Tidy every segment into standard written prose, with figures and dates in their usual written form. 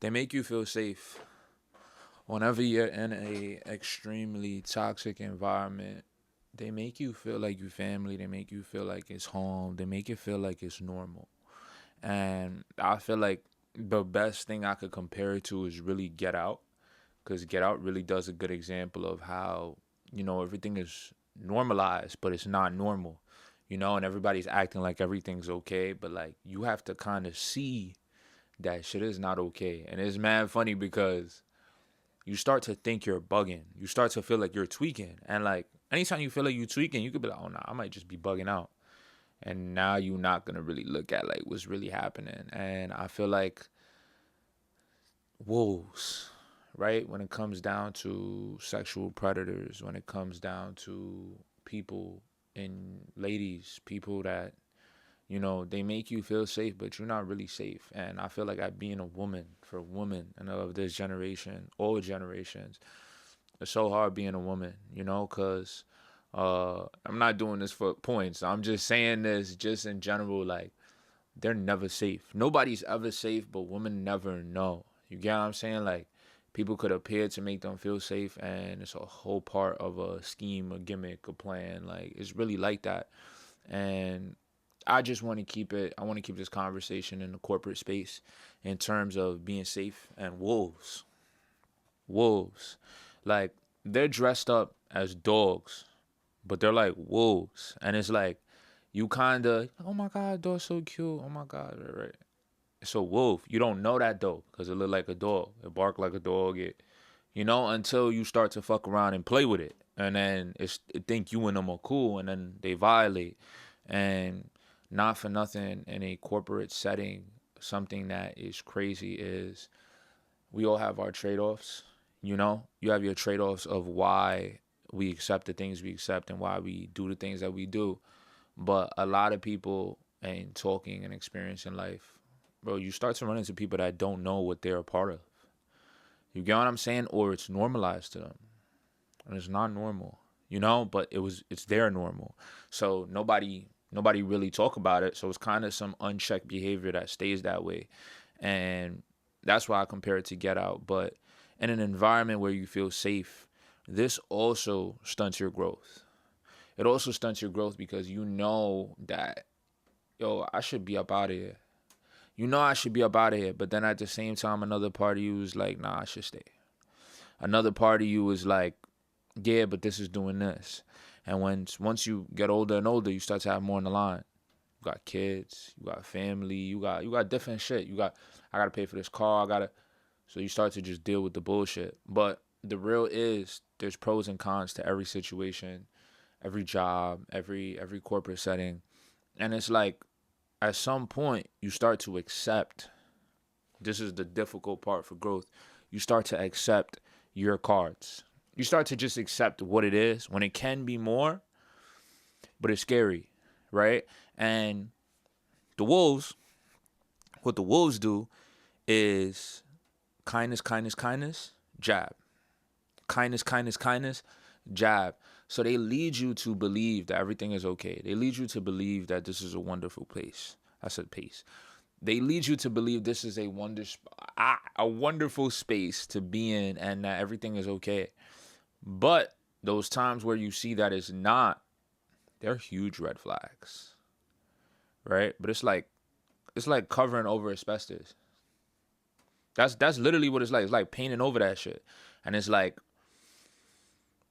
They make you feel safe. Whenever you're in a extremely toxic environment, they make you feel like you family. They make you feel like it's home. They make it feel like it's normal. And I feel like the best thing I could compare it to is really Get Out, because Get Out really does a good example of how, everything is normalized, but it's not normal, and everybody's acting like everything's okay, but like you have to kind of see that shit is not okay. And it's mad funny because you start to think you're bugging. You start to feel like you're tweaking. And like anytime you feel like you're tweaking, you could be like, oh, nah, I might just be bugging out. And now you're not going to really look at like what's really happening. And I feel like wolves, right? When it comes down to sexual predators, when it comes down to people and ladies, people that, they make you feel safe, but you're not really safe. And I feel like I being a woman, for women and of this generation, all generations, it's so hard being a woman, because I'm not doing this for points. I'm just saying this just in general, like they're never safe. Nobody's ever safe, but women never know. You get what I'm saying? Like people could appear to make them feel safe, and it's a whole part of a scheme, a gimmick, a plan. Like it's really like that. And I just want to keep it. I want to keep this conversation in the corporate space in terms of being safe and wolves. Wolves, like they're dressed up as dogs, but they're like wolves, and it's like you kind of, oh my god, dog's so cute. Oh my god, right, right. It's a wolf. You don't know that though, because it look like a dog. It bark like a dog. Until you start to fuck around and play with it, and then it think you and them are cool, and then they violate. And not for nothing, in a corporate setting, something that is crazy is we all have our trade-offs. You have your trade-offs of why we accept the things we accept and why we do the things that we do. But a lot of people and talking and experiencing life, bro, you start to run into people that don't know what they're a part of. You get what I'm saying? Or it's normalized to them. And it's not normal. But it's their normal. So nobody really talk about it. So it's kind of some unchecked behavior that stays that way. And that's why I compare it to Get Out. But in an environment where you feel safe, this also stunts your growth. It also stunts your growth because you know that, yo, I should be up out of here. I should be up out of here. But then at the same time, another part of you is like, nah, I should stay. Another part of you is like, yeah, but this is doing this. And once you get older and older, you start to have more on the line. You got kids, you got family, you got different shit. I gotta pay for this car, so you start to just deal with the bullshit. But the real is there's pros and cons to every situation, every job, every corporate setting. And it's like at some point you start to accept, this is the difficult part for growth. You start to accept your cards. You start to just accept what it is when it can be more, but it's scary, right? And the wolves, what the wolves do is kindness, kindness, kindness, jab. Kindness, kindness, kindness, jab. So they lead you to believe that everything is okay. They lead you to believe that this is a wonderful place. I said pace. They lead you to believe this is a wonderful space to be in and that everything is okay. But those times where you see that it's not, they're huge red flags, right? But it's like covering over asbestos. That's literally what it's like. It's like painting over that shit. And it's like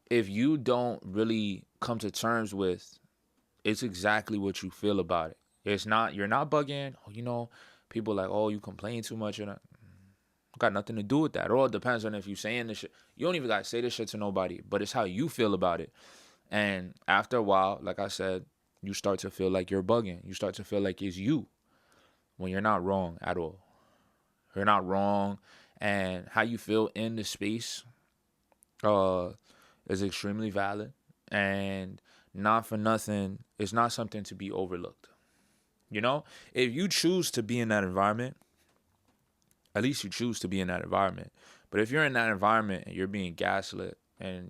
if you don't really come to terms with it's exactly what you feel about it. It's not you're not bugging. People like, oh, you complain too much. You're not, got nothing to do with that. It all depends on if you saying this shit. You don't even gotta say this shit to nobody, but it's how you feel about it. And after a while, like I said, you start to feel like you're bugging. You start to feel like it's you when you're not wrong at all. You're not wrong, and how you feel in the space uh, is extremely valid. And not for nothing, it's not something to be overlooked. If you choose to be in that environment, at least you choose to be in that environment. But if you're in that environment and you're being gaslit and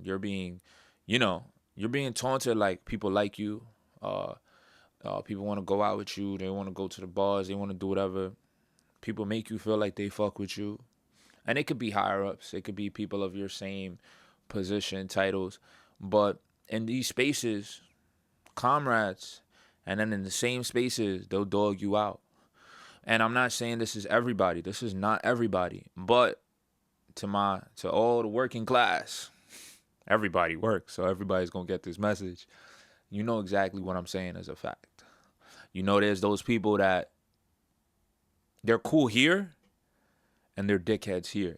you know, you're being taunted like people like you, uh, people want to go out with you, they want to go to the bars, they want to do whatever. People make you feel like they fuck with you. And it could be higher ups. It could be people of your same position, titles. But in these spaces, comrades, and then in the same spaces, they'll dog you out. And I'm not saying this is everybody. This is not everybody. But to all the working class, everybody works, so everybody's gonna get this message. You know exactly what I'm saying as a fact. You know there's those people that they're cool here and they're dickheads here.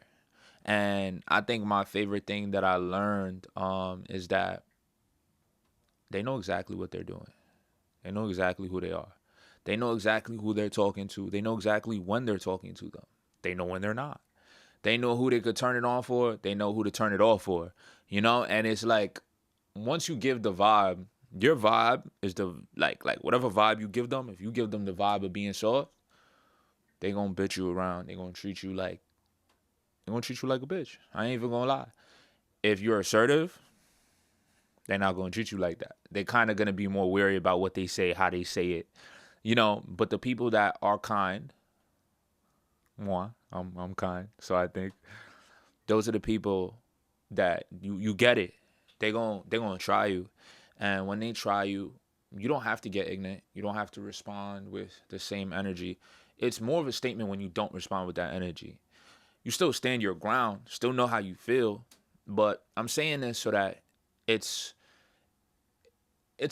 And I think my favorite thing that I learned is that they know exactly what they're doing. They know exactly who they are. They know exactly who they're talking to. They know exactly when they're talking to them. They know when they're not. They know who they could turn it on for. They know who to turn it off for. You know, and it's like once you give the vibe, your vibe is the like whatever vibe you give them. If you give them the vibe of being soft, they gonna bitch you around. They gonna treat you like a bitch. I ain't even gonna lie. If you're assertive, they're not gonna treat you like that. They're kind of gonna be more wary about what they say, how they say it, you know. But the people that are kind, I'm kind, so I think those are the people that you get it. They're gonna try you, and when they try you, you don't have to get ignorant. You don't have to respond with the same energy. It's more of a statement when you don't respond with that energy. You still stand your ground, still know how you feel, but I'm saying this so that it's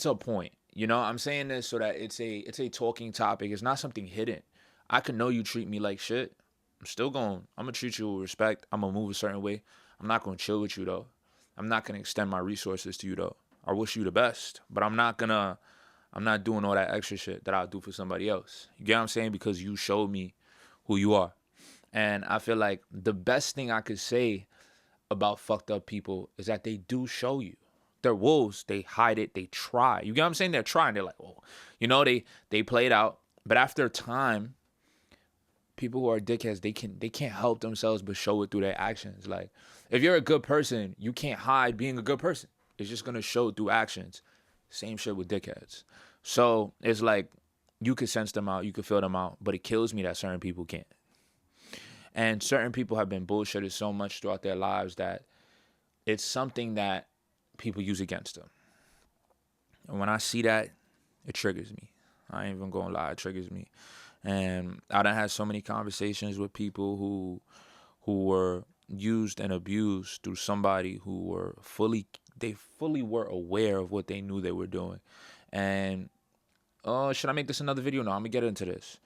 a point. You know, I'm saying this so that it's a talking topic. It's not something hidden. I can know you treat me like shit. I'm gonna treat you with respect. I'm gonna move a certain way. I'm not gonna chill with you though. I'm not gonna extend my resources to you though. I wish you the best, but I'm not doing all that extra shit that I'll do for somebody else. You get what I'm saying? Because you showed me who you are. And I feel like the best thing I could say about fucked up people is that they do show you. They're wolves. They hide it. They try. You get what I'm saying? They're trying. They're like, oh, you know, they play it out. But after time, people who are dickheads, they can't help themselves but show it through their actions. Like, if you're a good person, you can't hide being a good person. It's just gonna show through actions. Same shit with dickheads. So it's like you could sense them out, you could feel them out, but it kills me that certain people can't. And certain people have been bullshitted so much throughout their lives that it's something that people use against them. And when I see that, it triggers me. I ain't even gonna lie, it triggers me. And I done had so many conversations with people who were used and abused through somebody who were fully were aware of what they knew they were doing. And should I make this another video? No, I'm gonna get into this.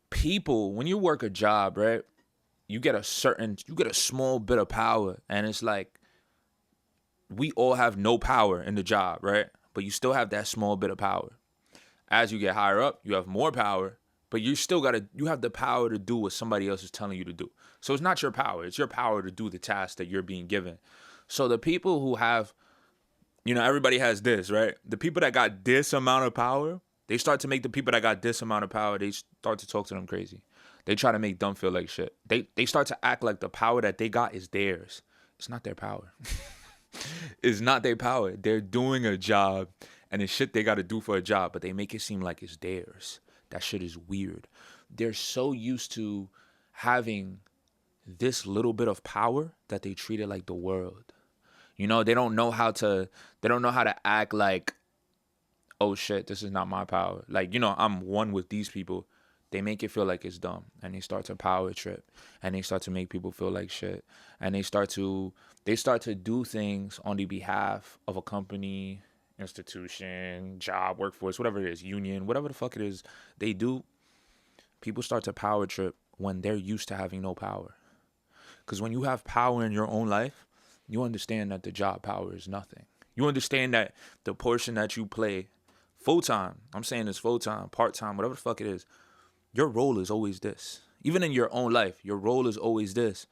People, when you work a job, right, you get a small bit of power, and it's like we all have no power in the job, right? But you still have that small bit of power. As you get higher up, you have more power, but you have the power to do what somebody else is telling you to do. So it's not your power, it's your power to do the task that you're being given. So the people who have, you know, everybody has this, right? The people that got this amount of power, they start to make the people that got this amount of power, they start to talk to them crazy. They try to make them feel like shit. They start to act like the power that they got is theirs. It's not their power. It's not their power. They're doing a job, and it's shit they got to do for a job, but they make it seem like it's theirs. That shit is weird. They're so used to having this little bit of power that they treat it like the world. You know, they don't know how to act like, oh shit, this is not my power. Like, you know, I'm one with these people. They make it feel like it's dumb, and they start to power trip, and they start to make people feel like shit, and they start to do things on the behalf of a company, institution, job, workforce, whatever it is, union, whatever the fuck it is they do. People start to power trip when they're used to having no power. Because when you have power in your own life, you understand that the job power is nothing. You understand that the portion that you play full-time, I'm saying this full-time, part-time, whatever the fuck it is, your role is always this. Even in your own life, your role is always this.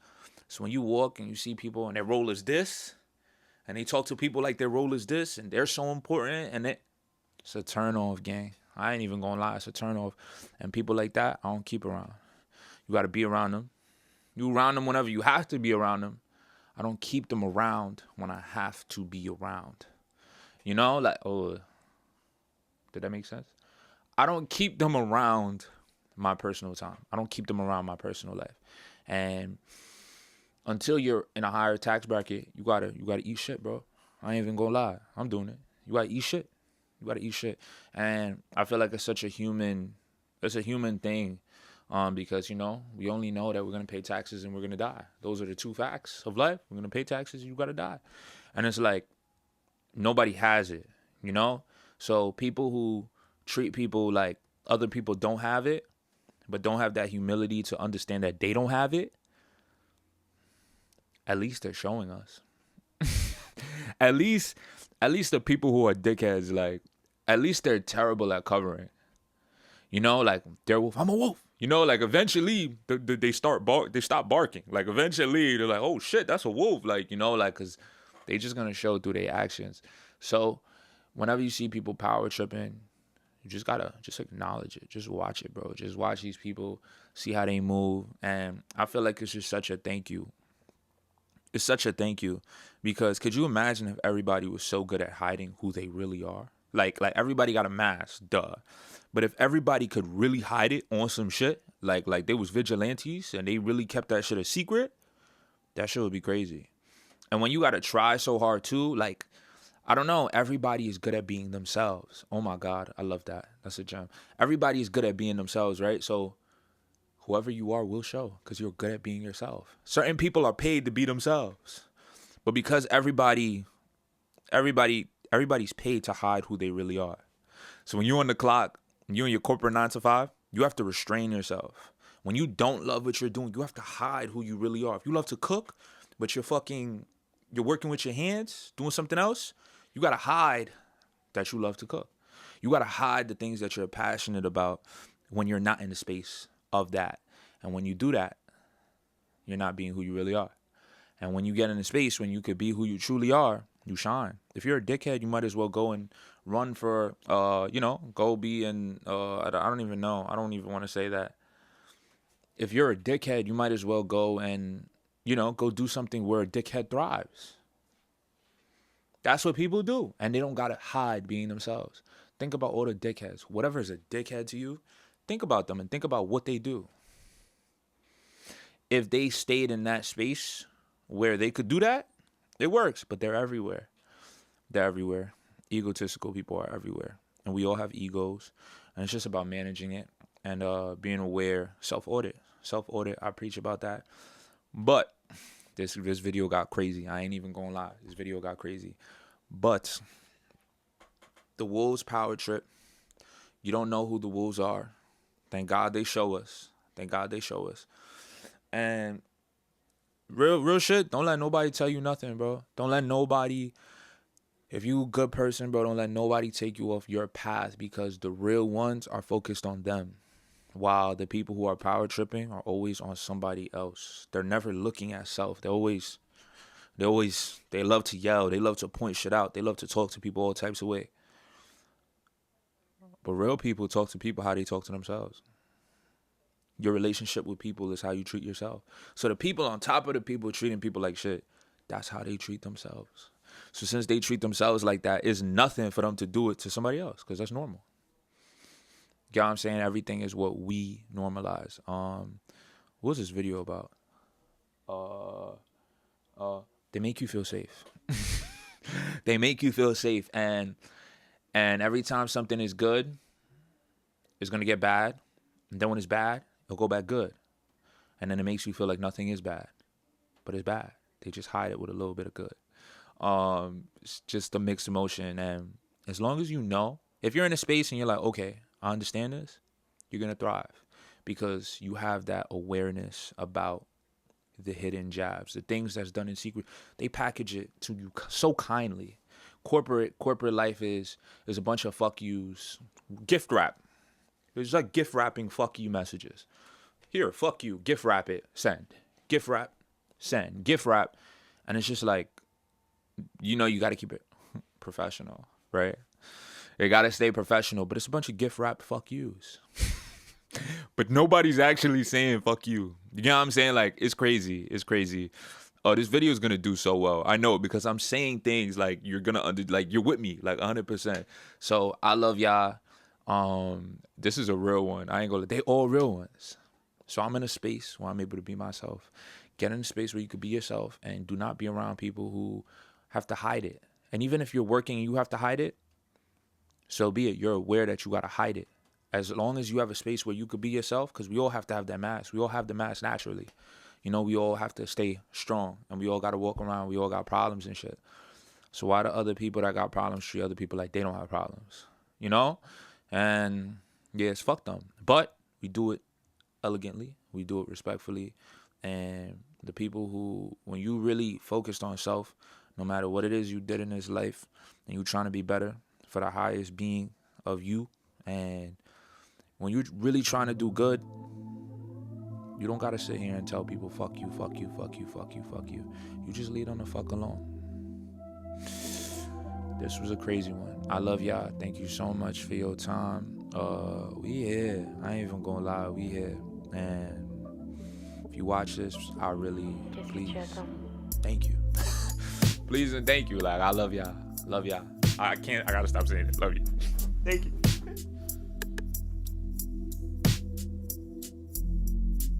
So when you walk and you see people and their role is this, and they talk to people like their role is this, and they're so important, and it's a turn-off, gang. I ain't even gonna lie, it's a turn-off. And people like that, I don't keep around. You gotta be around them. You around them whenever you have to be around them. I don't keep them around when I have to be around. You know, like, oh, did that make sense? I don't keep them around my personal time. I don't keep them around my personal life. And until you're in a higher tax bracket, you gotta eat shit, bro. I ain't even gonna lie. I'm doing it. You gotta eat shit. You gotta eat shit. And I feel like it's a human thing. Because we only know that we're gonna pay taxes and we're gonna die. Those are the two facts of life. We're gonna pay taxes, you gotta die. And it's like nobody has it, So people who treat people like other people don't have it, but don't have that humility to understand that they don't have it, at least they're showing us. at least the people who are dickheads, like, at least they're terrible at covering. Like, they're a wolf, I'm a wolf. Like, eventually they stop barking. Like, eventually they're like, oh shit, that's a wolf. Like, like, because they just gonna show through their actions. So whenever you see people power tripping, you just gotta acknowledge it. Just watch it, bro. Just watch these people, see how they move. And I feel like it's just such a thank you. It's such a thank you, because could you imagine if everybody was so good at hiding who they really are? Like everybody got a mask, duh. But if everybody could really hide it on some shit, like they was vigilantes and they really kept that shit a secret, that shit would be crazy. And when you gotta try so hard too, like, I don't know, everybody is good at being themselves. Oh my God, I love that. That's a gem. Everybody is good at being themselves, right? So whoever you are will show, because you're good at being yourself. Certain people are paid to be themselves. But because everybody's paid to hide who they really are. So when you're on the clock, you're in your corporate 9 to 5, you have to restrain yourself. When you don't love what you're doing, you have to hide who you really are. If you love to cook, but you're working with your hands, doing something else, you got to hide that you love to cook. You got to hide the things that you're passionate about when you're not in the space of that. And when you do that, you're not being who you really are. And when you get in a space when you could be who you truly are, you shine. If you're a dickhead, you might as well go and run for, go be in, I don't even know. I don't even want to say that. If you're a dickhead, you might as well go and, go do something where a dickhead thrives. That's what people do. And they don't got to hide being themselves. Think about all the dickheads. Whatever is a dickhead to you, think about them and think about what they do. If they stayed in that space where they could do that, it works. But they're everywhere. They're everywhere. Egotistical people are everywhere. And we all have egos. And it's just about managing it and being aware. Self-audit. Self-audit. I preach about that. But this video got crazy. I ain't even gonna lie. This video got crazy. But the wolves power trip. You don't know who the wolves are. Thank God they show us. Thank God they show us. And real shit, don't let nobody tell you nothing, bro. Don't let nobody, if you a good person, bro, don't let nobody take you off your path, because the real ones are focused on them. While the people who are power tripping are always on somebody else. They're never looking at self. They love to yell. They love to point shit out. They love to talk to people all types of way. But real people talk to people how they talk to themselves. Your relationship with people is how you treat yourself. So the people on top of the people treating people like shit, that's how they treat themselves. So since they treat themselves like that, it's nothing for them to do it to somebody else, because that's normal. You know what I'm saying? Everything is what we normalize. What was this video about? They make you feel safe. They make you feel safe. And every time something is good, it's going to get bad. And then when it's bad, it'll go back good. And then it makes you feel like nothing is bad. But it's bad. They just hide it with a little bit of good. It's just a mixed emotion. And as long as you know, if you're in a space and you're like, okay, I understand this, you're going to thrive. Because you have that awareness about the hidden jabs, the things that's done in secret. They package it to you so kindly. Corporate life is a bunch of fuck yous. Gift wrap. It's like gift wrapping fuck you messages. Here, fuck you, gift wrap it, send. Gift wrap, send. Gift wrap. And it's just like, you got to keep it professional, right? You got to stay professional, but it's a bunch of gift wrapped fuck yous. But nobody's actually saying fuck you. You know what I'm saying? Like, it's crazy. It's crazy. Oh, this video is going to do so well. I know, because I'm saying things like you're going to, like, you're with me, like 100%. So I love y'all. This is a real one. I ain't gonna. They all real ones. So I'm in a space where I'm able to be myself. Get in a space where you could be yourself and do not be around people who have to hide it. And even if you're working and you have to hide it, so be it. You're aware that you gotta hide it. As long as you have a space where you could be yourself, because we all have to have that mask. We all have the mask naturally. You know, we all have to stay strong, and we all gotta walk around. We all got problems and shit. So why do other people that got problems treat other people like they don't have problems? You know? And yeah, it's fucked them. But we do it elegantly. We do it respectfully. And the people who, when you really focused on self, no matter what it is you did in this life, and you trying to be better for the highest being of you, and when you're really trying to do good, you don't gotta sit here and tell people fuck you, fuck you, fuck you, fuck you, fuck you. You just leave them the fuck alone. This was a crazy one. I love y'all. Thank you so much for your time. We here. I ain't even gonna lie, we here. And if you watch this, I really, please, thank you. Please and thank you. Like, I love y'all. Love y'all. I gotta stop saying it. Love you. Thank you.